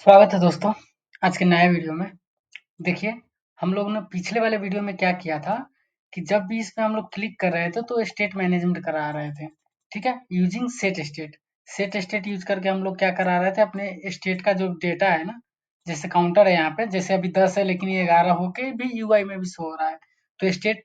स्वागत है दोस्तों आज के नए वीडियो में। देखिए, हम लोग ने पिछले वाले वीडियो में क्या किया था कि जब भी इस पे हम लोग क्लिक कर रहे थे तो स्टेट मैनेजमेंट करा रहे थे। ठीक है, यूजिंग सेट स्टेट यूज करके हम लोग क्या करा रहे थे, अपने स्टेट का जो डेटा है ना, जैसे काउंटर है यहाँ पे, जैसे अभी 10 है लेकिन ये 11 होके भी यूआई में भी शो हो रहा है। तो स्टेट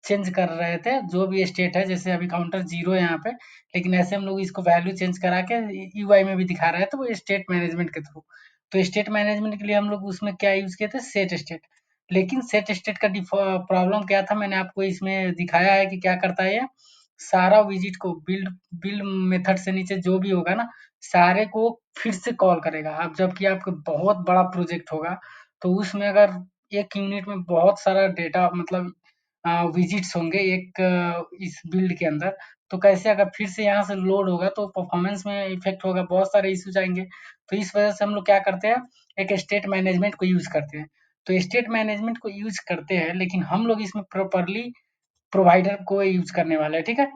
चेंज कर रहे थे, जो भी स्टेट है, जैसे अभी काउंटर 0 है यहाँ पे, लेकिन ऐसे हम लोग इसको वैल्यू चेंज करा के यूआई में भी दिखा रहे हैं, तो वो स्टेट मैनेजमेंट के थ्रू। तो स्टेट मैनेजमेंट के लिए हम लोग उसमें क्या यूज किए थे, सेट स्टेट। लेकिन सेट स्टेट का प्रॉब्लम क्या था, मैंने आपको इसमें दिखाया है कि क्या करता है ये, सारा विजिट को बिल्ड बिल्ड मेथड से नीचे जो भी होगा ना, सारे को फिर से कॉल करेगा। अब जबकि आपका बहुत बड़ा प्रोजेक्ट होगा, तो उसमें अगर एक यूनिट में बहुत सारा डेटा मतलब विजिट्स होंगे एक इस बिल्ड के अंदर, तो कैसे अगर फिर से यहाँ से लोड होगा तो परफॉर्मेंस में इफेक्ट होगा, बहुत सारे इश्यूज आएंगे। तो इस वजह से हम लोग क्या करते हैं, एक स्टेट मैनेजमेंट को यूज करते हैं। तो स्टेट मैनेजमेंट को यूज करते हैं, लेकिन हम लोग इसमें प्रॉपरली प्रोवाइडर को यूज करने वाले हैं। ठीक है,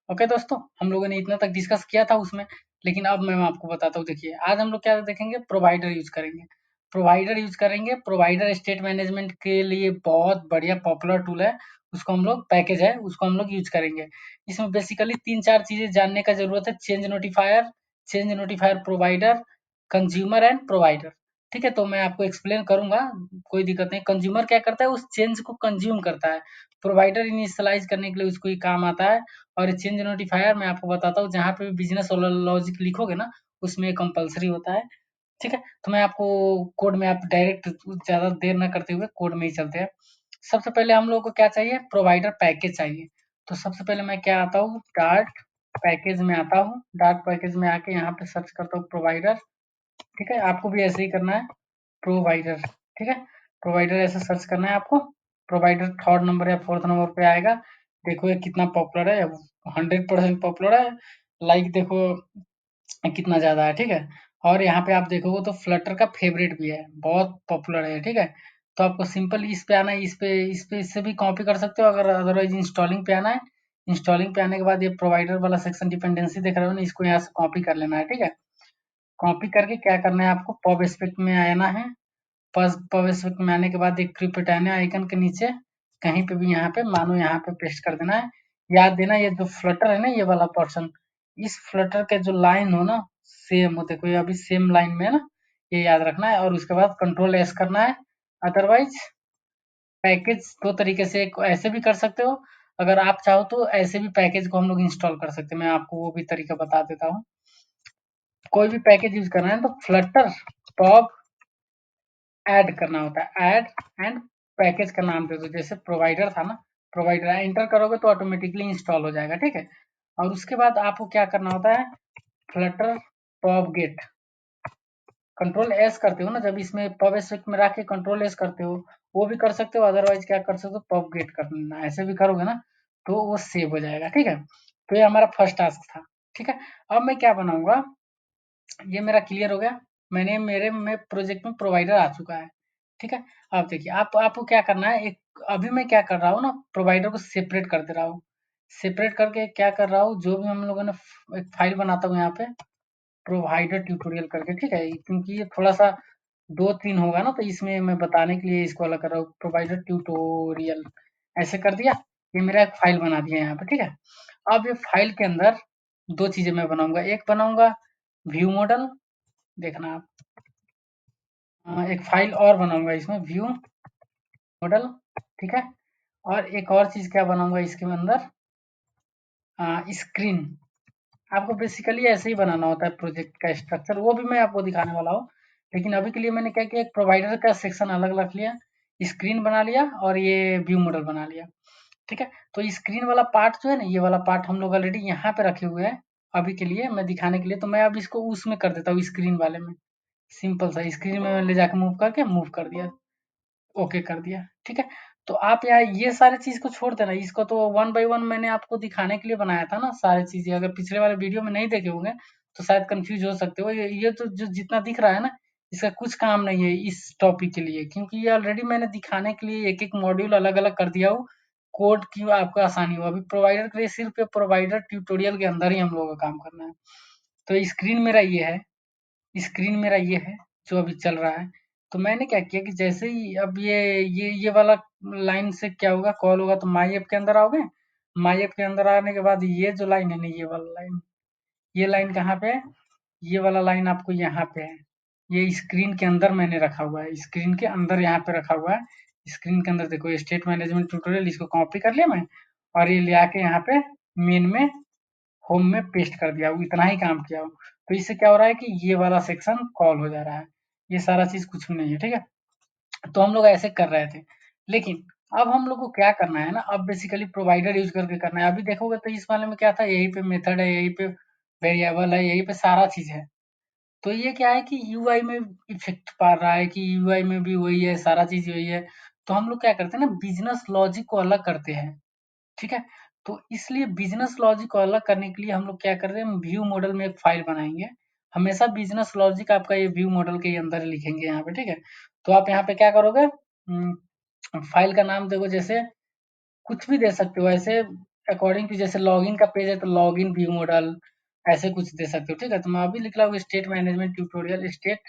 ओके दोस्तों, हम लोगों ने इतना तक डिस्कस किया था उसमें। लेकिन अब मैं आपको बताता हूँ, देखिए आज हम लोग क्या देखेंगे, प्रोवाइडर यूज करेंगे। प्रोवाइडर स्टेट मैनेजमेंट के लिए बहुत बढ़िया पॉपुलर टूल है। उसको हम लोग पैकेज है, उसको हम लोग यूज करेंगे। इसमें बेसिकली 3-4 चीजें जानने का जरूरत है, change notifier provider, consumer and provider. ठीक है, तो मैं आपको एक्सप्लेन करूंगा, कोई दिक्कत नहीं। कंज्यूमर क्या करता है, उस चेंज को कंज्यूम करता है। प्रोवाइडर इनिशियलाइज करने के लिए उसको ही काम आता है। और चेंज नोटिफायर मैं आपको बताता हूँ, जहाँ पे भी बिजनेस लॉजिक लिखोगे ना, उसमें कंपलसरी होता है। ठीक है, तो मैं आपको कोड में, आप डायरेक्ट ज़्यादा देर ना करते हुए कोड में ही चलते हैं। सबसे पहले हम लोग को क्या चाहिए, प्रोवाइडर पैकेज चाहिए। तो सबसे पहले मैं क्या आता हूँ, डार्ट पैकेज में आता हूँ। डार्ट पैकेज में आके यहाँ पे सर्च करता हूँ प्रोवाइडर। ठीक है, आपको भी ऐसे ही करना है, प्रोवाइडर। ठीक है, प्रोवाइडर ऐसे सर्च करना है आपको। प्रोवाइडर थर्ड नंबर या फोर्थ नंबर पे आएगा। देखो ये कितना पॉपुलर है, 100% पॉपुलर है। लाइक देखो कितना ज़्यादा है। ठीक है, और यहाँ पे आप देखोगे तो फ्लटर का फेवरेट भी है, बहुत पॉपुलर है। ठीक है, तो आपको सिंपल इस पे आना है, इस पे इससे भी कॉपी कर सकते हो, अगर अदरवाइज इंस्टॉलिंग पे आना है। इंस्टॉलिंग पे आने के बाद ये प्रोवाइडर वाला सेक्शन डिपेंडेंसी देख रहे हो ना, इसको यहाँ से कॉपी कर लेना है। ठीक है, कॉपी करके क्या करना है आपको, पब स्पेक में आना है। पब स्पेक में आने के बाद एक क्रिप्टोनाइया आइकन के नीचे कहीं पे भी यहाँ पे मानो यहाँ पे पेस्ट कर देना है। याद देना, ये जो फ्लटर है ना, ये वाला पोर्शन, इस फ्लटर के जो लाइन हो ना, सेम हो, देखो ये अभी सेम लाइन में है ना, ये याद रखना है। और उसके बाद कंट्रोल एस करना है। अदरवाइज पैकेज दो तरीके से, ऐसे भी कर सकते हो, अगर आप चाहो तो ऐसे भी पैकेज को हम लोग इंस्टॉल कर सकते हैं। मैं आपको वो भी तरीका बता देता हूँ। कोई भी पैकेज यूज करना है तो फ्लटर पब ऐड करना होता है, ऐड एंड पैकेज का नाम दे दो। जैसे प्रोवाइडर था ना, प्रोवाइडर एंटर करोगे तो ऑटोमेटिकली इंस्टॉल हो जाएगा। ठीक है, और उसके बाद आपको क्या करना होता है, Flutter pub get, control S करते हो ना, जब इसमें पब स्विच में रख के कंट्रोल एस करते हो, वो भी कर सकते हो। अदरवाइज क्या कर सकते हो, पब गेट करना, ऐसे भी करोगे ना तो वो सेव हो जाएगा। ठीक है, तो ये हमारा फर्स्ट टास्क था। ठीक है, अब मैं क्या बनाऊंगा, ये मेरा क्लियर हो गया। मैंने मेरे में प्रोजेक्ट में प्रोवाइडर आ चुका है। ठीक है, अब देखिए आपको क्या करना है, एक अभी मैं क्या कर रहा हूँ ना, प्रोवाइडर को सेपरेट कर दे रहा हूँ। सेपरेट करके क्या कर रहा हूँ, जो भी हम लोगों ने एक फाइल बनाता हूँ यहाँ पे, प्रोवाइडर ट्यूटोरियल करके। ठीक है, क्योंकि ये थोड़ा सा 2-3 होगा ना, तो इसमें मैं बताने के लिए इसको अलग कर रहा हूँ, प्रोवाइडर ट्यूटोरियल ऐसे कर दिया। ये मेरा एक फाइल बना दिया यहाँ पे। ठीक है, अब ये फाइल के अंदर दो चीजें मैं बनाऊंगा, एक बनाऊंगा व्यू मॉडल, देखना आप, एक फाइल और बनाऊंगा इसमें, व्यू मॉडल। ठीक है, और एक और चीज क्या बनाऊंगा इसके अंदर, स्क्रीन। आपको बेसिकली ऐसे ही बनाना होता है प्रोजेक्ट का स्ट्रक्चर, वो भी मैं आपको दिखाने वाला हूँ। लेकिन अभी के लिए मैंने क्या किया, एक प्रोवाइडर का सेक्शन अलग रख लिया, स्क्रीन बना लिया, और ये व्यू मॉडल बना लिया। ठीक है, तो स्क्रीन वाला पार्ट जो है ना, ये वाला पार्ट हम लोग ऑलरेडी यहाँ पे रखे हुए हैं। अभी के लिए मैं दिखाने के लिए, तो मैं अब इसको उसमें कर देता हूँ, स्क्रीन वाले में। सिंपल सा स्क्रीन में ले जाकर मूव करके मूव कर दिया, ओके कर दिया। ठीक है, तो आप यहाँ ये सारे चीज को छोड़ देना, इसको तो वन बाय वन मैंने आपको दिखाने के लिए बनाया था ना सारी चीजें। अगर पिछले वाले वीडियो में नहीं देखे होंगे तो शायद कंफ्यूज हो सकते हो। ये तो जो जितना दिख रहा है ना, इसका कुछ काम नहीं है इस टॉपिक के लिए, क्योंकि ये ऑलरेडी मैंने दिखाने के लिए एक एक मॉड्यूल अलग अलग कर दिया हूँ। कोड की आपको आसानी हो, अभी प्रोवाइडर के लिए सिर्फ प्रोवाइडर ट्यूटोरियल के अंदर ही हम लोगों का काम करना है। तो स्क्रीन मेरा ये है, स्क्रीन मेरा ये है। जो अभी चल रहा है। तो मैंने क्या किया कि जैसे ही अब ये वाला लाइन से क्या होगा, कॉल होगा तो माई ऐप के अंदर आओगे। माई ऐप के अंदर आने के बाद ये जो लाइन है ना, ये वाला लाइन, ये लाइन कहाँ पे है, ये वाला लाइन आपको यहाँ पे है। ये स्क्रीन के अंदर मैंने रखा हुआ है, स्क्रीन के अंदर यहाँ पे रखा हुआ है। स्क्रीन के अंदर देखो स्टेट मैनेजमेंट ट्यूटोरियल, इसको कॉपी कर लिया मैं और ये ले आके यहाँ पे मेन में होम में पेस्ट कर दिया, इतना ही काम किया हूँ। तो इससे क्या हो रहा है कि ये वाला सेक्शन कॉल हो जा रहा है, ये सारा चीज कुछ नहीं है, ठीक है। तो हम लोग ऐसे कर रहे थे, लेकिन अब हम लोग को क्या करना है ना, अब बेसिकली प्रोवाइडर यूज करके करना है। अभी देखोगे तो इस वाले में क्या था, यहीं पे मेथड है, यहीं पे वेरिएबल है, यहीं पे सारा चीज है। तो ये क्या है कि यूआई में इफेक्ट पा रहा है कि यूआई में भी वही है, सारा चीज वही है। तो हम लोग क्या करते हैं ना, बिजनेस लॉजिक को अलग करते हैं, ठीक है। तो इसलिए बिजनेस लॉजिक को अलग करने के लिए हम लोग क्या कर रहे हैं, व्यू मॉडल में एक फाइल बनाएंगे। हमेशा बिजनेस लॉजिक आपका ये व्यू मॉडल के अंदर लिखेंगे यहाँ पे, ठीक है। तो आप यहाँ पे क्या करोगे, फाइल का नाम देखो, जैसे कुछ भी दे सकते हो ऐसे, अकॉर्डिंग टू जैसे लॉगिन का पेज है तो लॉगिन व्यू मॉडल, ऐसे कुछ दे सकते हो, ठीक है। तो मैं अभी लिख रहा हूँ state management tutorial, state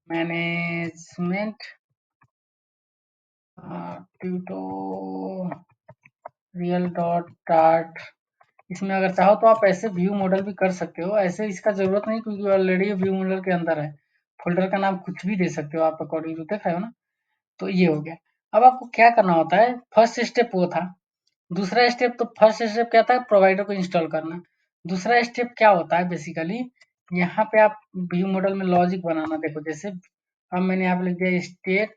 management tutorial dot start. इसमें अगर चाहो तो आप ऐसे व्यू मॉडल भी कर सकते हो, ऐसे इसका जरूरत नहीं क्योंकि ऑलरेडी व्यू मॉडल के अंदर है। फोल्डर का नाम कुछ भी दे सकते हो आप, अकॉर्डिंग टू देख रहे हो ना। तो ये हो गया। अब आपको क्या करना होता है, फर्स्ट स्टेप वो था। दूसरा स्टेप, तो फर्स्ट स्टेप क्या था, प्रोवाइडर को इंस्टॉल करना। दूसरा स्टेप क्या होता है बेसिकली, यहाँ पे आप व्यू मॉडल में लॉजिक बनाना। देखो जैसे अब मैंने यहाँ पे लिख दिया स्टेट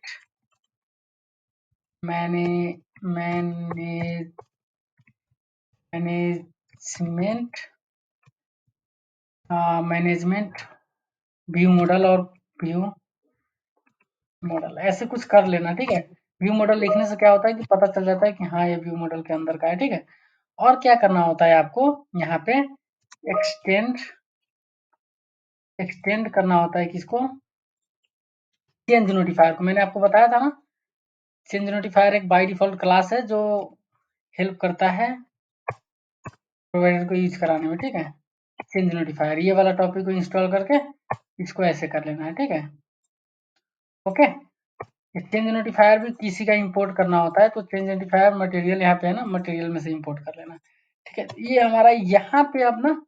मैने manage management management view model और व्यू मॉडल ऐसे कुछ कर लेना, ठीक है। व्यू मॉडल लिखने से क्या होता है कि पता चल जाता है कि हाँ ये व्यू मॉडल के अंदर का है, ठीक है। और क्या करना होता है आपको, यहाँ पे एक्सटेंड एक्सटेंड करना होता है किसको, चेंज नोटिफायर को। मैंने आपको बताया था ना, चेंज नोटिफायर एक बाय डिफॉल्ट क्लास है जो हेल्प करता है प्रोवाइडर को यूज कराने में, ठीक है। चेंज नोटिफायर ये वाला टॉपिक को इंस्टॉल करके इसको ऐसे कर लेना है, ठीक है। ओके, चेंज नोटिफायर भी किसी का इंपोर्ट करना होता है, तो चेंज नोटिफायर मटेरियल यहाँ पे है ना, मटेरियल में से इंपोर्ट कर लेना, ठीक है। ये हमारा यहाँ पे अब ना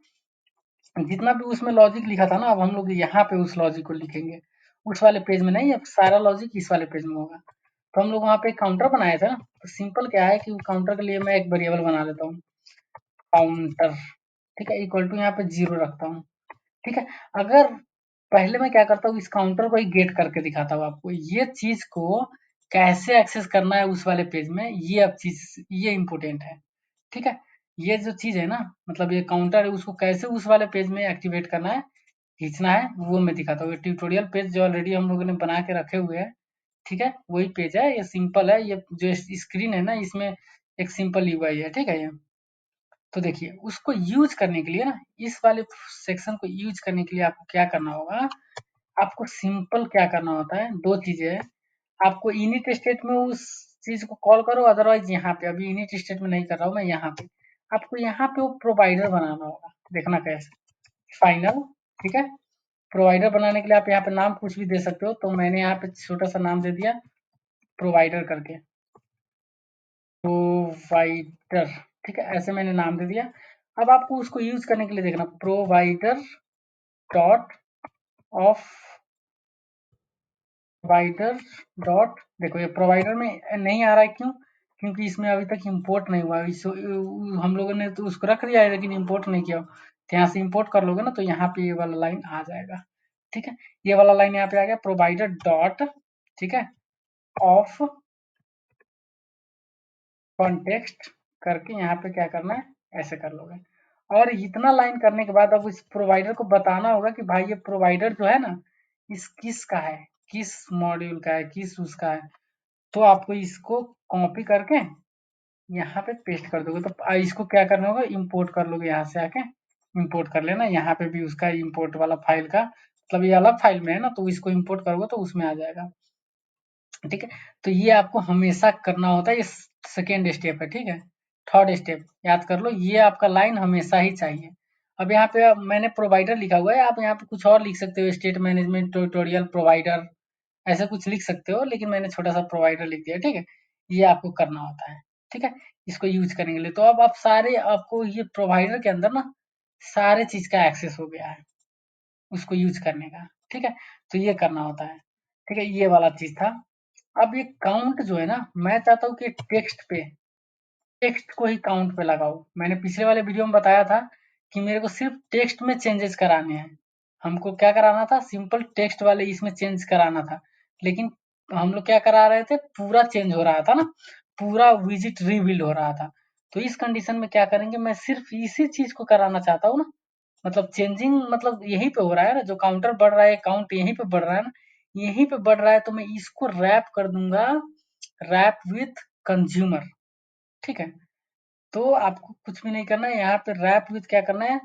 जितना भी उसमें लॉजिक लिखा था ना, अब हम लोग यहाँ पे उस लॉजिक को लिखेंगे, उस वाले पेज में नहीं, अब सारा लॉजिक इस वाले पेज में होगा। तो हम लोग वहाँ पे काउंटर बनाया था ना, तो सिंपल क्या है कि काउंटर के लिए मैं एक वेरिएबल बना लेता हूँ, काउंटर, ठीक है, इक्वल टू यहाँ पे 0 रखता हूँ, ठीक है। अगर पहले मैं क्या करता हूँ, इस काउंटर को ही गेट करके दिखाता हूँ आपको, ये चीज को कैसे एक्सेस करना है उस वाले पेज में, ये अब चीज ये इम्पोर्टेंट है, ठीक है। ये जो चीज है ना, मतलब ये काउंटर है, उसको कैसे उस वाले पेज में एक्टिवेट करना है, खींचना है, वो मैं दिखाता हूँ। ये ट्यूटोरियल पेज जो ऑलरेडी हम लोगों ने बना के रखे हुए हैं, ठीक है, वही पेज है, ये सिंपल है। ये जो स्क्रीन है ना, इसमें एक सिंपल यूआई है, ठीक है। ये तो देखिए, उसको यूज करने के लिए ना, इस वाले सेक्शन को यूज करने के लिए आपको क्या करना होगा, आपको सिंपल क्या करना होता है, दो चीजें हैं। आपको इनिट स्टेट में उस चीज को कॉल करो, अदरवाइज यहाँ पे, अभी इनिट स्टेट में नहीं कर रहा हूँ मैं, यहाँ पे आपको यहाँ पे वो प्रोवाइडर बनाना होगा, देखना कैसे, फाइनल, ठीक है। प्रोवाइडर बनाने के लिए आप यहाँ पे नाम कुछ भी दे सकते हो, तो मैंने यहाँ पे छोटा सा नाम दे दिया प्रोवाइडर करके, प्रोवाइडर, ठीक है, ऐसे मैंने नाम दे दिया। अब आपको उसको यूज करने के लिए देखना, provider dot of provider dot, देखो ये प्रोवाइडर में नहीं आ रहा है, क्यों, क्योंकि इसमें अभी तक इंपोर्ट नहीं हुआ, हम लोगों ने तो उसको रख दिया है लेकिन इंपोर्ट नहीं किया। तो यहाँ से इंपोर्ट कर लोगे ना, तो यहाँ पे ये वाला लाइन आ जाएगा, ठीक है। ये वाला लाइन यहाँ पे आ गया, प्रोवाइडर डॉट, ठीक है, ऑफ कॉन्टेक्स्ट करके यहाँ पे क्या करना है, ऐसे कर लोगे। और इतना लाइन करने के बाद अब इस प्रोवाइडर को बताना होगा कि भाई ये प्रोवाइडर जो है ना, इस किस का है, किस मॉड्यूल का है, किस उसका है। तो आपको इसको कॉपी करके यहाँ पे पेस्ट कर दोगे, तो इसको क्या करना होगा, इंपोर्ट कर लोगे, यहाँ से आके इंपोर्ट कर लेना। यहाँ पे भी उसका इंपोर्ट वाला फाइल का, मतलब ये अलग फाइल में है ना, तो इसको इंपोर्ट करोगे तो उसमें आ जाएगा, ठीक है। तो ये आपको हमेशा करना होता है, ये सेकेंड स्टेप है, ठीक है। थर्ड स्टेप याद कर लो, ये आपका लाइन हमेशा ही चाहिए। अब यहाँ पे मैंने प्रोवाइडर लिखा हुआ है, आप यहाँ पे कुछ और लिख सकते हो, स्टेट मैनेजमेंट ट्यूटोरियल प्रोवाइडर, ऐसा कुछ लिख सकते हो, लेकिन मैंने छोटा सा प्रोवाइडर लिख दिया, ठीक है। ये आपको करना होता है, ठीक है, इसको यूज करने के लिए। तो अब आप सारे, आपको ये प्रोवाइडर के अंदर ना सारे चीज का एक्सेस हो गया है उसको यूज करने का, ठीक है। तो ये करना होता है, ठीक है, ये वाला चीज था। अब ये काउंट जो है ना, मैं चाहता हूँ कि टेक्स्ट को ही काउंट पे लगाओ। मैंने पिछले वाले वीडियो में बताया था कि मेरे को सिर्फ टेक्स्ट में चेंजेस कराने हैं। हमको क्या कराना था, सिंपल टेक्स्ट वाले इसमें चेंज कराना था, लेकिन हम लोग क्या करा रहे थे, पूरा चेंज हो रहा था ना, पूरा विजिट रिबिल्ड हो रहा था। तो इस कंडीशन में क्या करेंगे, मैं सिर्फ इसी चीज को कराना चाहता हूँ ना, मतलब चेंजिंग मतलब यहीं पे हो रहा है ना, जो काउंटर बढ़ रहा है, काउंट यहीं पे बढ़ रहा है ना, यहीं पे बढ़ रहा है, तो मैं इसको रैप कर दूंगा, रैप विथ कंज्यूमर, ठीक है। तो आपको कुछ भी नहीं करना है, यहाँ पे रैप विथ क्या करना है,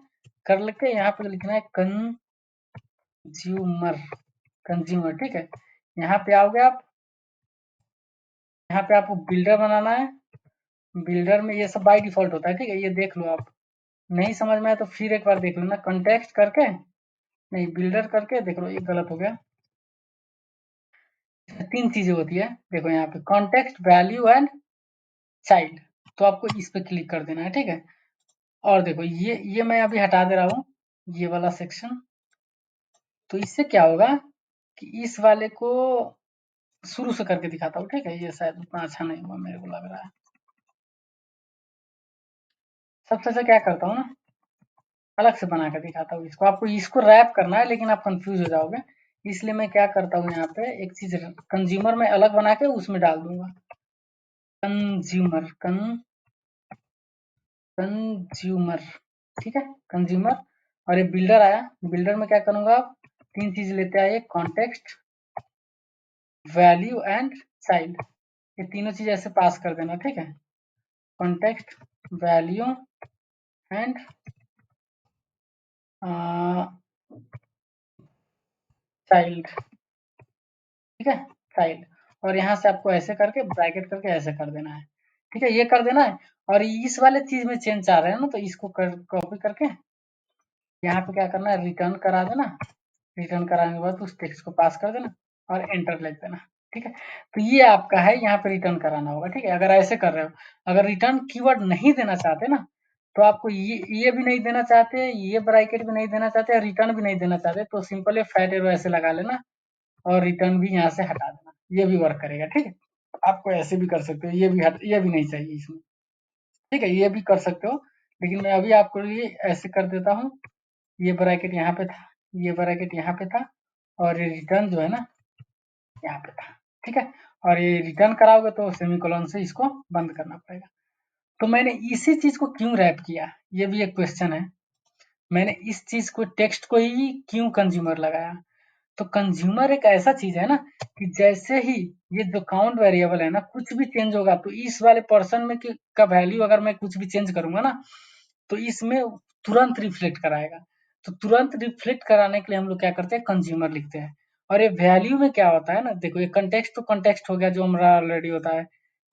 कर लेके यहाँ पे लिखना है कंज्यूमर, कंज्यूमर, ठीक है। यहाँ पे आओगे आप, यहाँ पे आपको बिल्डर बनाना है। बिल्डर में ये सब बाय डिफॉल्ट होता है, ठीक है, ये देख लो आप। नहीं समझ में आया तो फिर एक बार देख लेना, कॉन्टेक्स्ट करके, नहीं बिल्डर करके देख लो, ये गलत हो गया। तीन चीजें होती है, देखो यहाँ पे कॉन्टेक्स्ट, वैल्यू एंड चाइल्ड। तो आपको इस पे क्लिक कर देना है, ठीक है। और देखो ये मैं अभी हटा दे रहा हूँ, ये वाला सेक्शन। तो इससे क्या होगा कि इस वाले को शुरू से करके दिखाता हूँ, ठीक है। ये शायद उतना अच्छा नहीं हुआ, मेरे को लग रहा है। सबसे अच्छा क्या करता हूँ ना, अलग से बना कर दिखाता हूँ इसको। आपको इसको रैप करना है, लेकिन आप कंफ्यूज हो जाओगे, इसलिए मैं क्या करता हूँ, यहाँ पे एक चीज कंज्यूमर में अलग बना के उसमें डाल दूंगा, कंज्यूमर, कंज्यूमर, ठीक है, कंज्यूमर। और ये बिल्डर आया, बिल्डर में क्या करूंगा, आप तीन चीज लेते आइए, कॉन्टेक्स्ट, वैल्यू एंड चाइल्ड। ये तीनों चीज ऐसे पास कर देना, ठीक है, कॉन्टेक्स्ट, वैल्यू एंड चाइल्ड, ठीक है, चाइल्ड। और यहाँ से आपको ऐसे करके ब्रैकेट करके ऐसे कर देना है, ठीक है, ये कर देना है। और इस वाले चीज में चेंज चाह रहे हैं ना, तो इसको कॉपी करके यहाँ पे क्या करना है, रिटर्न करा देना। रिटर्न कराने के बाद उस टेक्स्ट को पास कर देना और एंटर लिख देना, ठीक है। तो ये आपका है, यहाँ पे रिटर्न कराना होगा, ठीक है, अगर ऐसे कर रहे हो। अगर रिटर्न कीवर्ड नहीं देना चाहते ना, तो आपको ये भी नहीं देना चाहते, ये ब्रैकेट भी नहीं देना चाहते, रिटर्न भी नहीं देना चाहते, तो सिंपल फैट एरो ऐसे लगा लेना और रिटर्न भी यहाँ से हटा देना, ये भी वर्क करेगा, ठीक है। आपको ऐसे भी कर सकते हो, ये भी नहीं चाहिए इसमें, ठीक है, ये भी कर सकते हो। लेकिन मैं अभी आपको ये ऐसे कर देता हूँ, ये ब्रैकेट यहाँ पे था, ये ब्रैकेट यहाँ पे था, और ये रिटर्न जो है ना यहाँ पे था, ठीक है। और ये रिटर्न कराओगे तो सेमीकोलन से इसको बंद करना पड़ेगा। तो मैंने इसी चीज को क्यों रैप किया, ये भी एक क्वेश्चन है। मैंने इस चीज को, टेक्स्ट को ही क्यों कंज्यूमर लगाया। तो कंज्यूमर एक ऐसा चीज है ना, कि जैसे ही ये जो काउंट वेरिएबल है ना, कुछ भी चेंज होगा तो इस वाले पर्सन में का वैल्यू अगर मैं कुछ भी चेंज करूंगा ना, तो इसमें तुरंत रिफ्लेक्ट कराएगा। तो तुरंत रिफ्लेक्ट कराने के लिए हम लोग क्या करते हैं, कंज्यूमर लिखते हैं। और ये वैल्यू में क्या होता है ना, देखो ये कंटेक्स्ट तो कंटेक्स्ट हो गया जो हमारा ऑलरेडी होता है।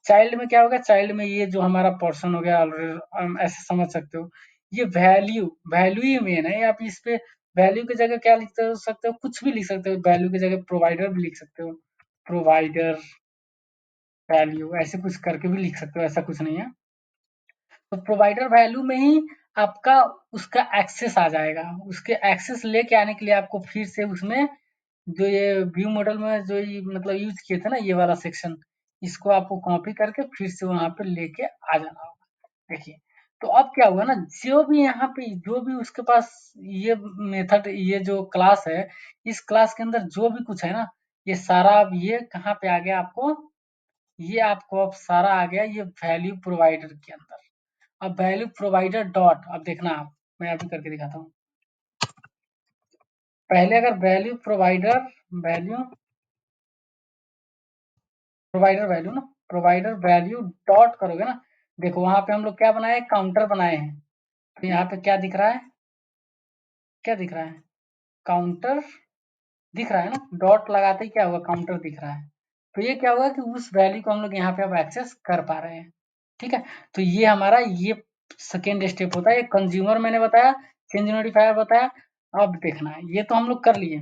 चाइल्ड में क्या होगा, चाइल्ड में ये जो हमारा पर्सन हो गया ऑलरेडी, ऐसे समझ सकते हो। ये वैल्यू, वैल्यू ही मेन है। आप इस पे वैल्यू की जगह क्या लिख सकते हो, कुछ भी लिख सकते हो, वैल्यू की जगह प्रोवाइडर भी लिख सकते हो, प्रोवाइडर वैल्यू ऐसे कुछ करके भी लिख सकते हो, ऐसा कुछ नहीं है। तो प्रोवाइडर वैल्यू में ही आपका उसका एक्सेस आ जाएगा। उसके एक्सेस लेके आने के लिए आपको फिर से उसमें जो ये व्यू मॉडल में जो ये मतलब यूज किए थे ना, ये वाला सेक्शन, इसको आपको कॉपी करके फिर से वहां पे लेके आ जाना होगा। देखिए, तो अब क्या हुआ ना, जो भी यहाँ पे जो भी उसके पास ये मेथड, ये जो क्लास है, इस क्लास के अंदर जो भी कुछ है ना, ये सारा अब ये कहाँ पे आ गया आपको, ये आपको अब सारा आ गया ये वैल्यू प्रोवाइडर के अंदर। अब वैल्यू प्रोवाइडर डॉट, अब देखना आप, मैं अभी करके दिखाता हूँ। पहले अगर value provider value, provider value ना, प्रोवाइडर वैल्यू डॉट करोगे ना, देखो वहां पे हम लोग क्या बनाए, काउंटर बनाए हैं। तो यहाँ पे क्या दिख रहा है, क्या दिख रहा है, काउंटर दिख रहा है ना, डॉट लगाते ही क्या होगा, काउंटर दिख रहा है। तो ये क्या होगा कि उस वैल्यू को हम लोग यहाँ पे अब एक्सेस कर पा रहे हैं, ठीक है। तो ये हमारा ये सेकेंड स्टेप होता है। कंज्यूमर मैंने बताया, चेंज नोटिफायर बताया। अब देखना है, ये तो हम लोग कर लिए,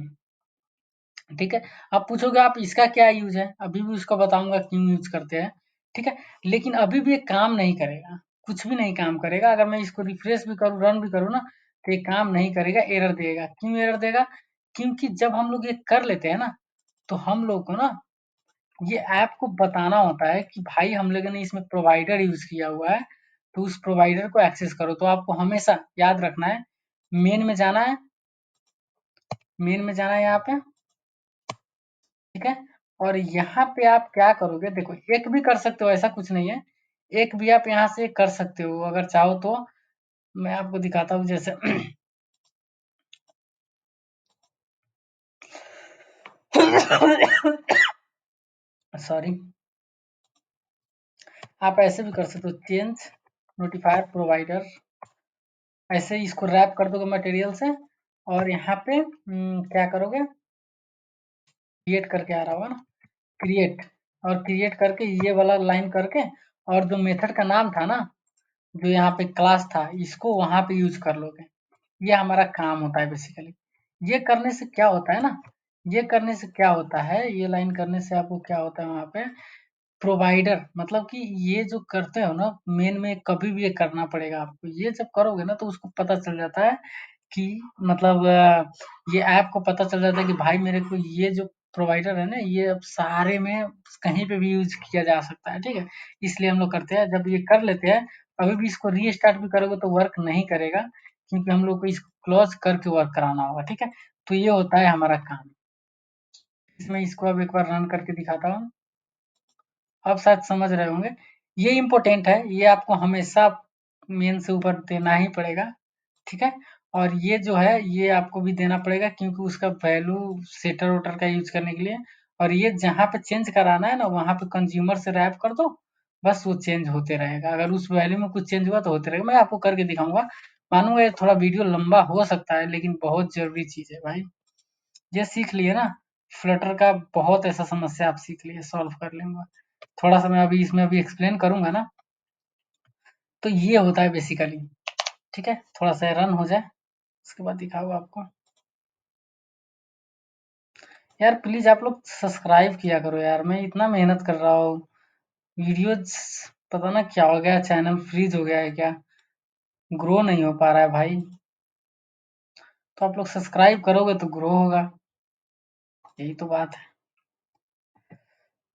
ठीक है। अब पूछोगे आप इसका क्या यूज है, अभी भी उसका बताऊंगा क्यों यूज करते हैं, ठीक है। लेकिन अभी भी ये काम नहीं करेगा, कुछ भी नहीं काम करेगा। अगर मैं इसको रिफ्रेश भी करूँ, रन भी करूँ ना, तो ये काम नहीं करेगा, एरर देगा। क्यों एरर देगा? क्योंकि जब हम लोग ये कर लेते हैं ना, तो हम लोग को ना ये ऐप को बताना होता है कि भाई हम लोगों ने इसमें प्रोवाइडर यूज किया हुआ है, तो उस प्रोवाइडर को एक्सेस करो। तो आपको हमेशा याद रखना है, मेन में जाना है, मेन में जाना है यहाँ पे, ठीक है। और यहाँ पे आप क्या करोगे, देखो एक भी कर सकते हो, ऐसा कुछ नहीं है, एक भी आप यहाँ से कर सकते हो अगर चाहो तो। मैं आपको दिखाता हूँ जैसे सॉरी, आप ऐसे भी कर सकते हो, चेंज नोटिफायर प्रोवाइडर, ऐसे ही इसको रैप कर दोगे मटेरियल से, और यहाँ पे क्या करोगे, क्रिएट करके आ रहा होगा ना, क्रिएट, और क्रिएट करके ये वाला लाइन करके, और जो मेथड का नाम था ना, जो यहाँ पे क्लास था, इसको वहां पे यूज कर लोगे। ये हमारा काम होता है बेसिकली। ये करने से क्या होता है ना, ये करने से क्या होता है, ये लाइन करने से आपको क्या होता है वहां पे, प्रोवाइडर मतलब कि ये जो करते हो ना, मेन में कभी भी ये करना पड़ेगा आपको। ये जब करोगे ना, तो उसको पता चल जाता है कि मतलब ये ऐप को पता चल जाता है कि भाई मेरे को ये जो प्रोवाइडर है ना, ये अब सारे में कहीं पे भी यूज किया जा सकता है, ठीक है। इसलिए हम लोग करते हैं, जब ये कर लेते हैं, कभी भी इसको रीस्टार्ट भी करोगे तो वर्क नहीं करेगा, क्योंकि हम लोग को इसको क्लोज करके वर्क कराना होगा, ठीक है। तो ये होता है हमारा काम। इसमें इसको अब एक बार रन करके दिखाता हूँ, अब शायद समझ रहे होंगे। ये इम्पोर्टेंट है, ये आपको हमेशा मेन से ऊपर देना ही पड़ेगा, ठीक है। और ये जो है ये आपको भी देना पड़ेगा, क्योंकि उसका वैल्यू सेटर वोटर का यूज करने के लिए। और ये जहाँ पे चेंज कराना है ना, वहाँ पे कंज्यूमर से रैप कर दो, बस वो चेंज होते रहेगा। अगर उस वैल्यू में कुछ चेंज हुआ तो होते रहेगा। मैं आपको करके दिखाऊंगा, मानूंगा ये थोड़ा वीडियो लंबा हो सकता है, लेकिन बहुत जरूरी चीज है भाई। ये सीख लिए ना, फ्लटर का बहुत ऐसा समस्या आप सीख लिए, सॉल्व कर लेंगे। थोड़ा सा मैं अभी इसमें अभी एक्सप्लेन करूंगा ना, तो ये होता है बेसिकली, ठीक है। थोड़ा सा रन हो जाए, उसके बाद दिखाऊंगा आपको। यार प्लीज आप लोग सब्सक्राइब किया करो यार, मैं इतना मेहनत कर रहा हूँ वीडियोज, पता ना क्या हो गया, चैनल फ्रीज हो गया है क्या, ग्रो नहीं हो पा रहा है भाई। तो आप लोग सब्सक्राइब करोगे तो ग्रो होगा, यही तो बात है।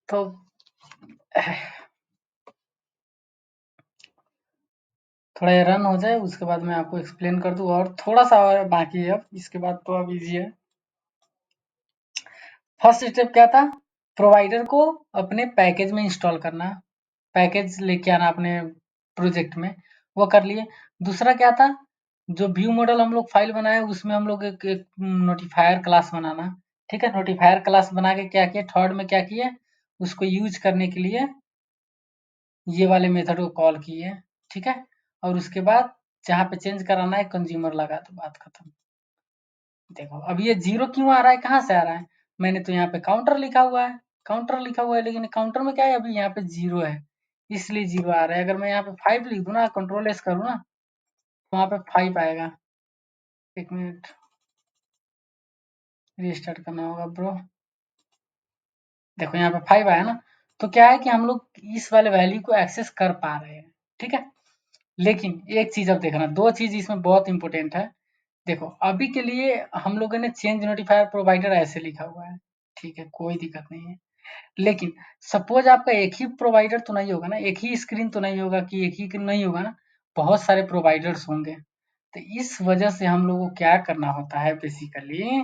तो थोड़ा ये रन हो जाए, उसके बाद मैं आपको एक्सप्लेन कर दूं, और थोड़ा सा और बाकी है, अब इसके बाद तो अब इजी है। फर्स्ट स्टेप क्या था, प्रोवाइडर को अपने पैकेज में इंस्टॉल करना, पैकेज लेके आना अपने प्रोजेक्ट में, वो कर लिए। दूसरा क्या था, जो व्यू मॉडल हम लोग फाइल बनाए, उसमें हम लोग एक नोटिफायर क्लास बनाना, ठीक है। नोटिफायर क्लास बना के क्या किए, थर्ड में क्या किए, उसको यूज करने के लिए ये वाले मेथड को कॉल किए, ठीक है। और उसके बाद जहाँ पे चेंज कराना है कंज्यूमर लगा, तो बात खत्म। देखो अब ये जीरो क्यों आ रहा है, कहाँ से आ रहा है, मैंने तो यहाँ पे काउंटर लिखा हुआ है, काउंटर लिखा हुआ है, लेकिन काउंटर में क्या है, अभी यहाँ पे जीरो है, इसलिए जीरो आ रहा है। अगर मैं यहाँ पे 5 लिख दूँ ना, कंट्रोल एस करूँ ना, तो वहाँ पे 5 आएगा। एक मिनट, रीस्टार्ट करना होगा ब्रो। देखो यहाँ पे 5 आया ना, तो क्या है कि हम लोग इस वाले वैल्यू को एक्सेस कर पा रहे हैं, ठीक है। लेकिन एक चीज अब देखना, दो चीज इसमें बहुत इंपॉर्टेंट है। देखो अभी के लिए हम लोगों ने चेंज नोटिफायर प्रोवाइडर ऐसे लिखा हुआ है, ठीक है, कोई दिक्कत नहीं है। लेकिन सपोज आपका एक ही प्रोवाइडर तो नहीं होगा ना, एक ही स्क्रीन तो नहीं होगा, कि एक ही नहीं होगा ना, बहुत सारे प्रोवाइडर्स होंगे। तो इस वजह से हम लोग को क्या करना होता है बेसिकली,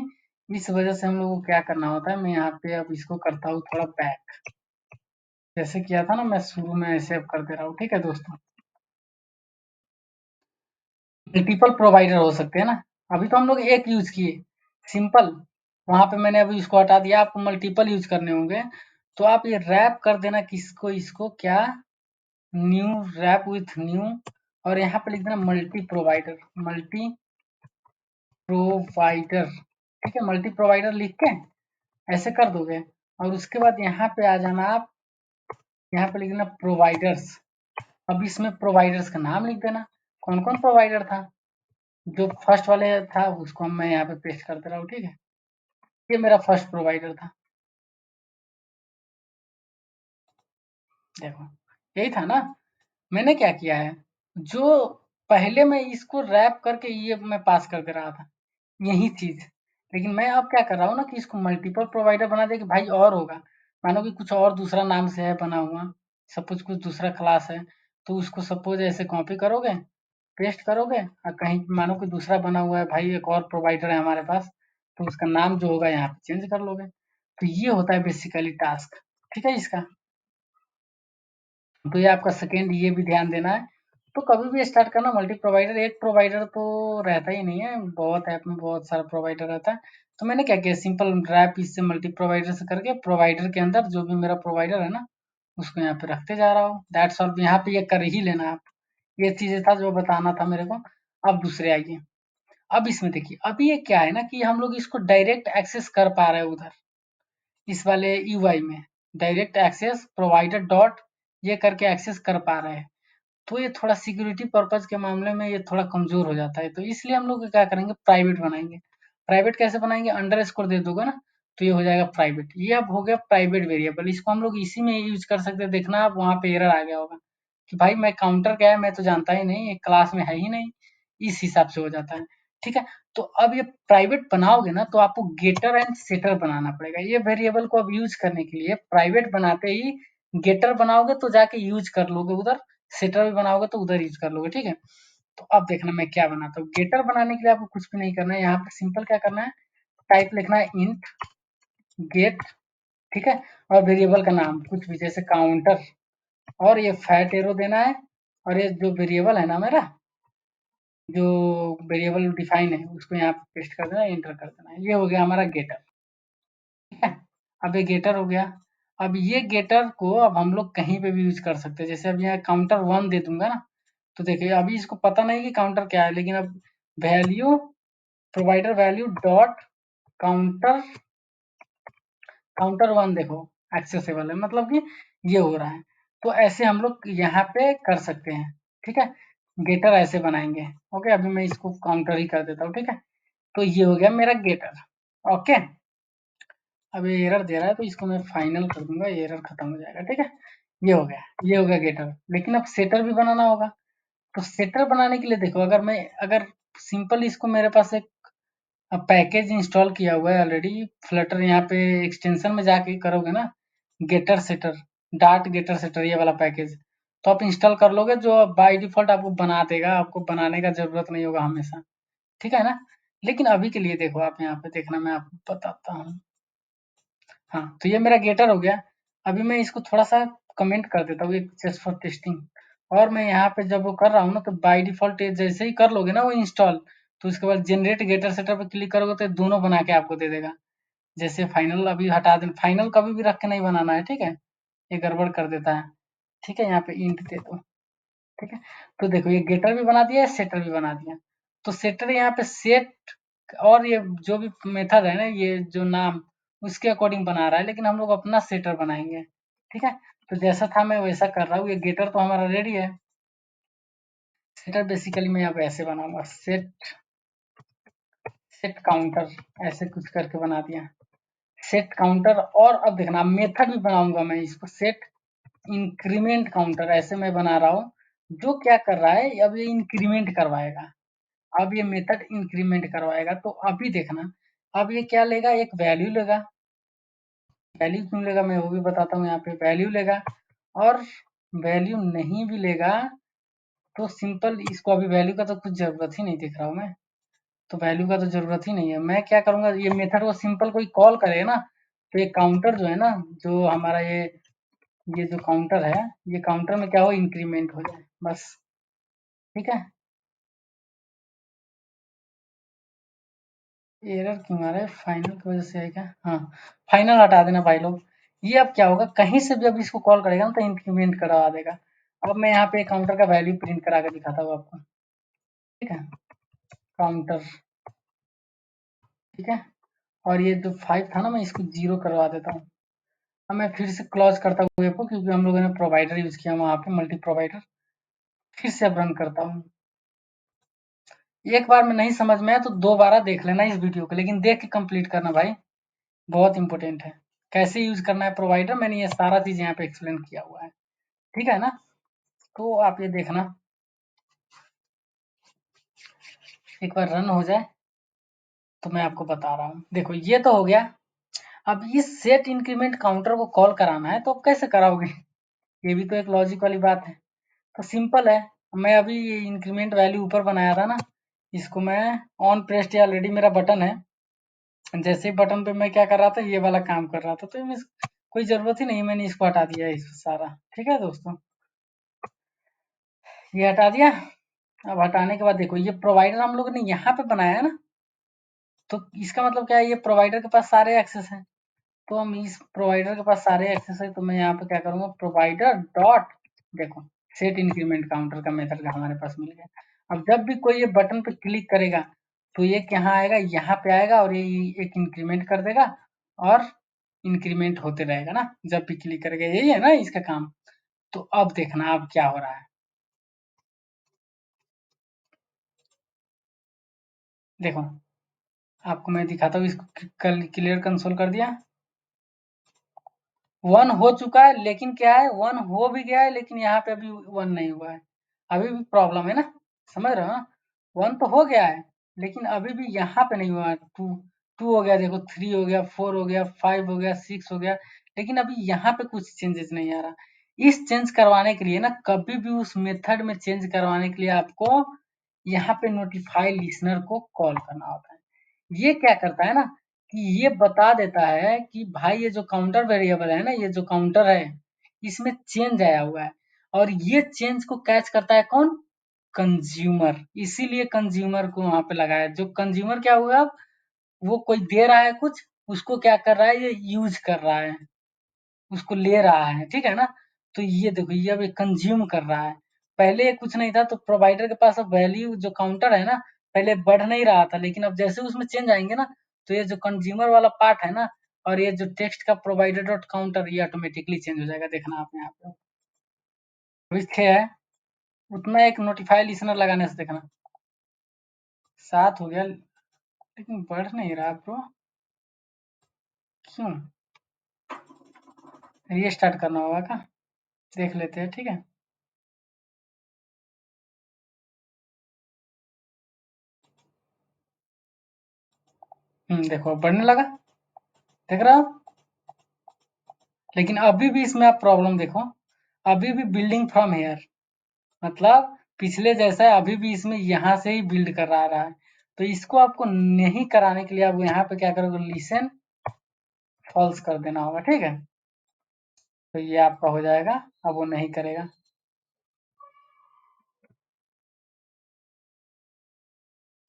इस वजह से हम लोग को क्या करना होता है, मैं यहाँ पे अब इसको करता हूँ थोड़ा बैक, जैसे किया था ना मैं शुरू में, ऐसे अब कर दे रहा हूँ, ठीक है दोस्तों। मल्टीपल प्रोवाइडर हो सकते हैं ना, अभी तो हम लोग एक यूज किए, सिंपल। वहां पे मैंने अभी इसको हटा दिया, आपको मल्टीपल यूज करने होंगे। तो आप ये रैप कर देना किसको, इसको क्या, न्यू, रैप विथ न्यू, और यहाँ पे लिख देना मल्टी प्रोवाइडर, मल्टी प्रोवाइडर, ठीक है। मल्टी प्रोवाइडर लिख के ऐसे कर दोगे, और उसके बाद यहाँ पे आ जाना आप, यहाँ पे लिख देना प्रोवाइडर्स। अब इसमें प्रोवाइडर्स का नाम लिख देना, कौन कौन प्रोवाइडर था, जो फर्स्ट वाले था उसको मैं यहाँ पे पेस्ट कर दे रहा हूँ, ठीक है। ये मेरा फर्स्ट प्रोवाइडर था, देखो यही था ना। मैंने क्या किया है, जो पहले मैं इसको रैप करके ये मैं पास कर दे रहा था, यही चीज, लेकिन मैं अब क्या कर रहा हूँ ना कि इसको मल्टीपल प्रोवाइडर बना दे कि भाई और होगा, मानो कि कुछ और दूसरा नाम से है बना हुआ, सपोज कुछ दूसरा क्लास है, तो उसको सपोज ऐसे कॉपी करोगे, पेस्ट करोगे, और कहीं मानो कि दूसरा बना हुआ है भाई, एक और प्रोवाइडर है हमारे पास, तो उसका नाम जो होगा यहाँ पे चेंज कर लोगे। तो ये होता है बेसिकली टास्क, ठीक है इसका। तो ये आपका सेकेंड, ये भी ध्यान देना है। तो कभी भी स्टार्ट करना मल्टी प्रोवाइडर, एक प्रोवाइडर तो रहता ही नहीं है, बहुत ऐप में बहुत सारा प्रोवाइडर रहता है। तो मैंने क्या किया, सिंपल रैप इससे मल्टी प्रोवाइडर से करके प्रोवाइडर के अंदर जो भी मेरा प्रोवाइडर है ना, उसको यहाँ पे रखते जा रहा हूँ, दैट्स ऑल। यहाँ पे ये कर ही लेना आप, ये चीजें था जो बताना था मेरे को। अब दूसरे आइए, अब इसमें देखिए, अभी ये क्या है ना कि हम लोग इसको डायरेक्ट एक्सेस कर पा रहे हैं उधर, इस वाले यूआई में, डायरेक्ट एक्सेस प्रोवाइडर डॉट ये करके एक्सेस कर पा रहे हैं। तो ये थोड़ा सिक्योरिटी पर्पज के मामले में ये थोड़ा कमजोर हो जाता है, तो इसलिए हम लोग क्या करेंगे, प्राइवेट बनाएंगे। प्राइवेट कैसे बनाएंगे, अंडर स्कोर दे दोगे ना, तो ये हो जाएगा प्राइवेट। ये अब हो गया प्राइवेट वेरिएबल, इसको हम लोग इसी में यूज कर सकते हैं। देखना आप वहां पे एरर आ गया होगा कि भाई मैं काउंटर क्या है मैं तो जानता ही नहीं, एक क्लास में है ही नहीं, इस हिसाब से हो जाता है, ठीक है। तो अब ये प्राइवेट बनाओगे ना तो आपको गेटर एंड सेटर बनाना पड़ेगा। ये वेरिएबल को अब यूज करने के लिए प्राइवेट बनाते ही गेटर बनाओगे तो जाके यूज कर लोगे उधर, सेटर भी बनाओगे तो उधर यूज कर लोगे, ठीक है। तो अब देखना मैं क्या बनाता हूँ। गेटर बनाने के लिए आपको कुछ भी नहीं करना है, यहाँ पे सिंपल क्या करना है, टाइप लिखना है इंट गेट, ठीक है, और वेरिएबल का नाम कुछ भी जैसे काउंटर, और ये फैट एरो देना है, और ये जो वेरिएबल है ना मेरा, जो वेरिएबल डिफाइन है उसको यहाँ पे पेस्ट कर देना, एंटर कर देना। ये हो गया हमारा गेटर, ठीक है। अब ये गेटर हो गया। अब ये गेटर को अब हम लोग कहीं पे भी यूज कर सकते हैं, जैसे अब यहाँ काउंटर वन दे दूंगा ना, तो देखिए अभी इसको पता नहीं कि काउंटर क्या है, लेकिन अब value provider value dot counter, counter one देखो एक्सेसिबल है, मतलब कि ये हो रहा है। तो ऐसे हम लोग यहाँ पे कर सकते हैं, ठीक है। गेटर ऐसे बनाएंगे, ओके। अभी मैं इसको काउंटर ही कर देता हूँ, ठीक है। तो ये हो गया मेरा गेटर, ओके। अब ये एरर दे रहा है तो इसको मैं फाइनल कर दूंगा, ये एरर खत्म हो जाएगा, ठीक है। ये हो गया, ये हो गया गेटर। लेकिन अब सेटर भी बनाना होगा। तो सेटर बनाने के लिए देखो, अगर सिंपल इसको, मेरे पास एक पैकेज इंस्टॉल किया हुआ है ऑलरेडी, फ्लटर यहाँ पे एक्सटेंशन में जाके करोगे ना, getter setter, Dart getter setter, ये वाला पैकेज, तो आप इंस्टॉल कर लोगे, जो बाय डिफॉल्ट आपको बना देगा, आपको बनाने का जरूरत नहीं होगा हमेशा, ठीक है ना। लेकिन अभी के लिए देखो, आप यहाँ पे देखना, मैं आपको बताता हूँ। हाँ, तो ये मेरा गेटर हो गया। अभी मैं इसको थोड़ा सा कमेंट कर देता हूँ, जस्ट फॉर टेस्टिंग। और मैं यहाँ पे जब वो कर रहा हूँ ना, तो बाय डिफॉल्ट जैसे ही कर लोगे ना वो इंस्टॉल, तो उसके बाद जनरेट गेटर सेटअप पे क्लिक करोगे तो दोनों बना के आपको दे देगा। जैसे फाइनल अभी हटा देना, फाइनल कभी भी रख के नहीं बनाना है, ठीक है, ये गड़बड़ कर देता है, ठीक है। यहाँ पे इंट दे दो, ठीक है। तो देखो ये गेटर भी बना दिया, सेटर भी बना दिया। तो सेटर यहाँ पे सेट, और ये जो भी मेथड है ना, ये जो नाम उसके अकॉर्डिंग बना रहा है, लेकिन हम लोग अपना सेटर बनाएंगे, ठीक है। तो जैसा था मैं वैसा कर रहा हूँ। ये गेटर तो हमारा रेडी है। सेटर बेसिकली मैं यहाँ पे ऐसे बनाऊंगा, सेट, सेट काउंटर, ऐसे कुछ करके बना दिया, सेट काउंटर। और अब देखना मेथड भी बनाऊंगा मैं इसको, सेट इंक्रीमेंट काउंटर, ऐसे मैं बना रहा हूँ। जो क्या कर रहा है, अब ये इंक्रीमेंट करवाएगा, अब ये मेथड इंक्रीमेंट करवाएगा। तो अभी देखना, अब ये क्या लेगा, एक वैल्यू लेगा। वैल्यू क्यों लेगा मैं वो भी बताता हूँ, यहाँ पे वैल्यू लेगा। और वैल्यू नहीं भी लेगा तो सिंपल, इसको अभी वैल्यू का तो कुछ जरूरत ही नहीं दिख रहा हूँ मैं, तो वैल्यू का तो जरूरत ही नहीं है। मैं क्या करूंगा, ये मेथड को सिंपल कोई कॉल करे ना, तो ये काउंटर जो है ना, जो हमारा ये जो काउंटर है, ये काउंटर में क्या हो, इंक्रीमेंट हो जाए बस, ठीक है। एरर क्यों आ रहा है, फाइनल की वजह से है क्या, हाँ। फाइनल हटा देना भाई लोग। ये अब क्या होगा, कहीं से भी अब इसको कॉल करेगा ना तो इंक्रीमेंट करवा देगा। अब मैं यहाँ पे काउंटर का वैल्यू प्रिंट करा के दिखाता हूँ आपको, ठीक है। काउंटर, ठीक है। और ये जो 5 था ना, मैं इसको 0 करवा देता हूँ। अब मैं फिर से क्लोज करता हूँ वेब को, क्योंकि हम लोगों ने प्रोवाइडर यूज किया वहाँ पे, मल्टी प्रोवाइडर। फिर से अब रन करता हूँ। एक बार में नहीं समझ में आया तो दोबारा देख लेना इस वीडियो को, लेकिन देख के कंप्लीट करना भाई, बहुत इंपॉर्टेंट है। कैसे यूज करना है प्रोवाइडर, मैंने ये सारा चीज यहाँ पे एक्सप्लेन किया हुआ है, ठीक है ना। तो आप ये देखना, एक बार रन हो जाए तो मैं आपको बता रहा हूँ। देखो ये तो हो गया। अब इस सेट इंक्रीमेंट काउंटर को कॉल कराना है तो आप कैसे कराओगे, ये भी तो एक लॉजिक वाली बात है। तो सिंपल है, मैं अभी ये इंक्रीमेंट वैल्यू ऊपर बनाया था ना, इसको मैं ऑन प्रेस्ड ऑलरेडी मेरा बटन है, जैसे ही बटन पे मैं क्या कर रहा था, ये वाला काम कर रहा था, तो कोई जरूरत ही नहीं, मैंने इसको हटा दिया इस सारा। ठीक है दोस्तों, ये हटा दिया। अब हटाने के बाद देखो, ये प्रोवाइडर हम लोग ने यहाँ पे बनाया है ना, तो इसका मतलब क्या है, ये प्रोवाइडर के पास सारे एक्सेस हैं। तो हम इस प्रोवाइडर के पास सारे एक्सेस है, तो मैं यहाँ पे क्या करूंगा, प्रोवाइडर डॉट, देखो सेट इंक्रीमेंट काउंटर का मेथड हमारे पास मिल गया। अब जब भी कोई ये बटन पे क्लिक करेगा तो ये यहाँ आएगा, यहाँ पे आएगा और ये एक इंक्रीमेंट कर देगा और इंक्रीमेंट होते रहेगा ना जब भी क्लिक करेगा, यही है ना इसका काम। तो अब देखना अब क्या हो रहा है, देखो आपको मैं दिखाता हूँ, इसको क्लियर कंसोल कर दिया, 1 हो चुका है, लेकिन क्या है, 1 हो भी गया है लेकिन यहाँ पे अभी 1 नहीं हुआ है, अभी भी प्रॉब्लम है ना, समझ रहे हो ना। 1 तो हो गया है लेकिन अभी भी यहाँ पे नहीं हुआ है। 2 हो गया, देखो 3 हो गया, 4 हो गया, 5 हो गया, 6 हो गया, लेकिन अभी यहाँ पे कुछ चेंजेस नहीं आ रहा। इस चेंज करवाने के लिए ना, कभी भी उस मेथड में चेंज करवाने के लिए आपको यहाँ पे नोटिफाई लिसनर को कॉल करना होता है। ये क्या करता है ना, कि ये बता देता है कि भाई ये जो काउंटर वेरिएबल है ना, ये जो काउंटर है, इसमें चेंज आया हुआ है, और ये चेंज को कैच करता है कौन, कंज्यूमर। इसीलिए कंज्यूमर को वहां पे लगाया। जो कंज्यूमर क्या हुआ, वो कोई दे रहा है कुछ, उसको क्या कर रहा है, ये यूज कर रहा है, उसको ले रहा है, ठीक है ना। तो ये देखो, ये अभी कंज्यूम कर रहा है। पहले ये कुछ नहीं था, तो प्रोवाइडर के पास अब वैल्यू जो काउंटर है ना, पहले बढ़ नहीं रहा था, लेकिन अब जैसे उसमें चेंज आएंगे ना, तो ये जो कंज्यूमर वाला पार्ट है ना, और ये जो टेक्स्ट का प्रोवाइडर डॉट काउंटर, ये ऑटोमेटिकली चेंज हो जाएगा, देखना आप यहाँ पे। अभी 6 है, उतना एक नोटिफाई लिसनर लगाने से देखना 7 हो गया, लेकिन बढ़ नहीं रहा ब्रो, क्यों, रीस्टार्ट करना होगा क्या, देख लेते हैं, ठीक है। देखो बढ़ने लगा, देख रहा हो। लेकिन अभी भी इसमें आप प्रॉब्लम देखो, अभी भी बिल्डिंग फ्रॉम हेयर, मतलब पिछले जैसा है, अभी भी इसमें यहाँ से ही बिल्ड करा रहा है। तो इसको आपको नहीं कराने के लिए आप यहाँ पे क्या करोगे, लिसन फॉल्स कर देना होगा, ठीक है। तो ये आपका हो जाएगा, अब वो नहीं करेगा।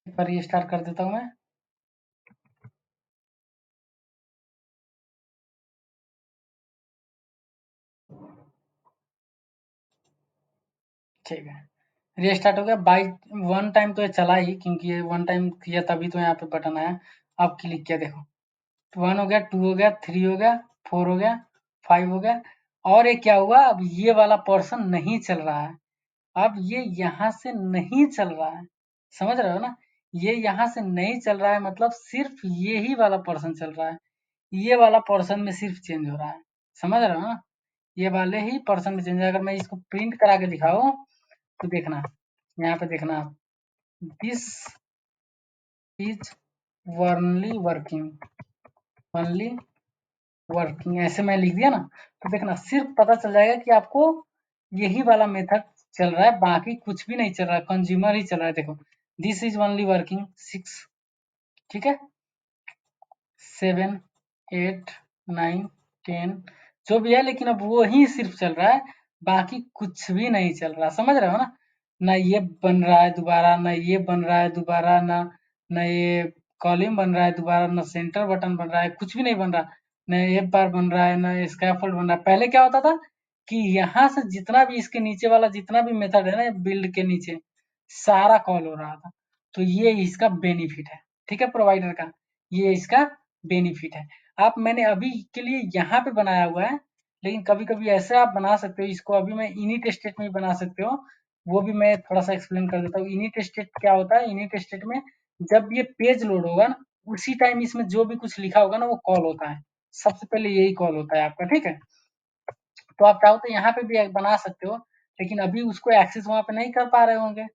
एक बार ये स्टार्ट कर देता हूँ मैं, ठीक है, रीस्टार्ट हो गया। बाई 1 टाइम तो ये चला ही, क्योंकि ये 1 टाइम किया तभी तो यहाँ पे बटन आया। अब क्लिक किया, देखो 1 हो गया, 2 हो गया, 3 हो गया, 4 हो गया, 5 हो गया, और ये क्या हुआ, अब ये वाला पोर्शन नहीं चल रहा है। अब ये यहाँ से नहीं चल रहा है, समझ रहे हो ना। ये यहाँ से नहीं चल रहा है, मतलब सिर्फ ये ही वाला पोर्शन चल रहा है, ये वाला पोर्शन में सिर्फ चेंज हो रहा है, समझ रहे हो ना। ये वाले ही पोर्शन में चेंज है। अगर मैं इसको प्रिंट करा के दिखाऊं तो देखना, यहाँ पे देखना, this is only working, only working, ऐसे मैं लिख दिया ना, तो देखना सिर्फ पता चल जाएगा कि आपको यही वाला मेथड चल रहा है, बाकी कुछ भी नहीं चल रहा है, कंज्यूमर ही चल रहा है। देखो दिस इज ओनली वर्किंग 6, ठीक है, 7, 8, 9, 10, जो भी है, लेकिन अब वो ही सिर्फ चल रहा है, बाकी कुछ भी नहीं चल रहा, समझ रहे हो ना। ना ये बन रहा है दोबारा, ना ये बन रहा है दोबारा, ना ना ये कॉलम बन रहा है दोबारा, ना सेंटर बटन बन रहा है, कुछ भी नहीं बन रहा, ना एप बार बन रहा है, ना स्कैफोल्ड बन रहा है। पहले क्या होता था कि यहाँ से जितना भी इसके नीचे वाला जितना भी मेथड है ना बिल्ड के नीचे, सारा कॉल हो रहा था। तो ये इसका बेनिफिट है, ठीक है, प्रोवाइडर का, ये इसका बेनिफिट है। आप मैंने अभी के लिए यहाँ पे बनाया हुआ है, लेकिन कभी कभी ऐसे आप बना सकते हो इसको, अभी मैं इनिट स्टेट में बना सकते हो वो भी मैं थोड़ा-सा एक्सप्लेन कर देता हूँ। इनिट स्टेट क्या होता है? इनिट स्टेट में जब ये पेज लोड होगा ना, उसी टाइम इसमें जो भी कुछ लिखा होगा ना वो कॉल होता है। सबसे पहले यही कॉल होता है आपका, ठीक है? तो आप चाहो तो यहाँ पे भी एक बना सकते हो, लेकिन अभी उसको एक्सेस वहाँ पे नहीं कर पा रहे होंगे,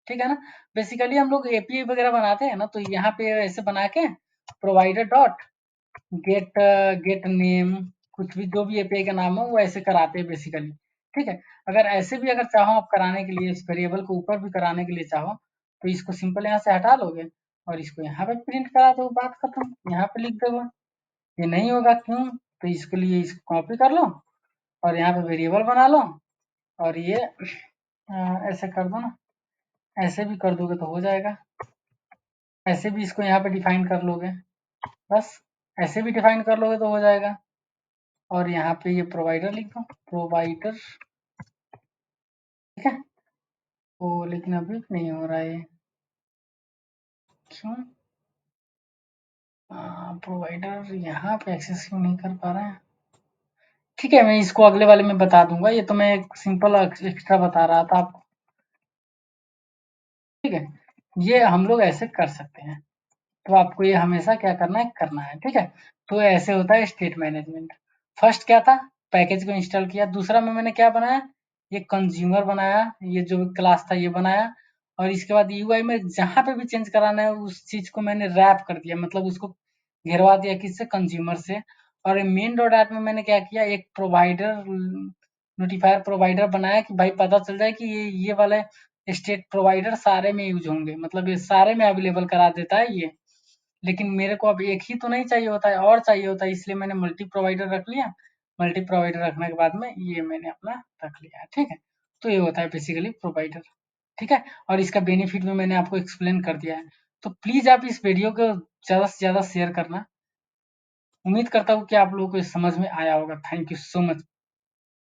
ठीक है ना? बेसिकली हम लोग एपीआई वगैरह बनाते हैं ना, तो यहाँ पे ऐसे बना के provider dot gate gate name, कुछ भी जो भी एपीआई का नाम हो वो ऐसे कराते हैं बेसिकली, ठीक है? अगर ऐसे भी अगर चाहो आप कराने के लिए, इस वेरिएबल को ऊपर भी कराने के लिए चाहो, तो इसको सिंपल यहाँ से हटा लोगे और इसको यहाँ पे प्रिंट करा दो, बात खत्म। यहाँ पे लिख दोगे। ये नहीं होगा क्यों? तो इसके लिए इसको कॉपी कर लो और यहाँ पे वेरिएबल बना लो और ये ऐसे कर दो ना, ऐसे भी कर दोगे तो हो जाएगा। ऐसे भी इसको यहाँ पे डिफाइन कर लोगे, बस ऐसे भी डिफाइन कर लोगे तो हो जाएगा। और यहाँ पे ये प्रोवाइडर लिख दो, प्रोवाइडर, ठीक है? तो लेकिन अभी नहीं हो रहा है, क्यों? प्रोवाइडर यहाँ पे एक्सेस क्यों नहीं कर पा रहा है? ठीक है, मैं इसको अगले वाले में बता दूंगा। ये तो मैं एक सिंपल एक्स्ट्रा बता रहा था आपको, ठीक है? ये हम लोग ऐसे कर सकते हैं। तो आपको ये हमेशा क्या करना है, ठीक है? तो ऐसे होता है स्टेट मैनेजमेंट। फर्स्ट क्या था? पैकेज को इंस्टॉल किया। दूसरा में मैंने क्या बनाया? ये कंज्यूमर बनाया, ये जो क्लास था ये बनाया और इसके बाद यूआई में जहाँ पे भी चेंज कराना है उस चीज को मैंने रैप कर दिया, मतलब उसको घेरवा दिया किससे? कंज्यूमर से। और मेन डॉट ऐप में मैंने क्या किया? एक प्रोवाइडर नोटिफायर प्रोवाइडर बनाया कि भाई पता चल जाए कि ये वाले स्टेट प्रोवाइडर सारे में यूज होंगे, मतलब ये सारे में अवेलेबल करा देता है ये। लेकिन मेरे को अब एक ही तो नहीं चाहिए होता है, और चाहिए होता है, इसलिए मैंने मल्टी प्रोवाइडर रख लिया। मल्टी प्रोवाइडर रखने के बाद में ये मैंने अपना रख लिया, ठीक है? तो ये होता है बेसिकली प्रोवाइडर, ठीक है? और इसका बेनिफिट भी मैंने आपको एक्सप्लेन कर दिया है। तो प्लीज आप इस वीडियो को ज्यादा से ज्यादा शेयर करना। उम्मीद करता हूँ कि आप लोगों को समझ में आया होगा। Thank you so much.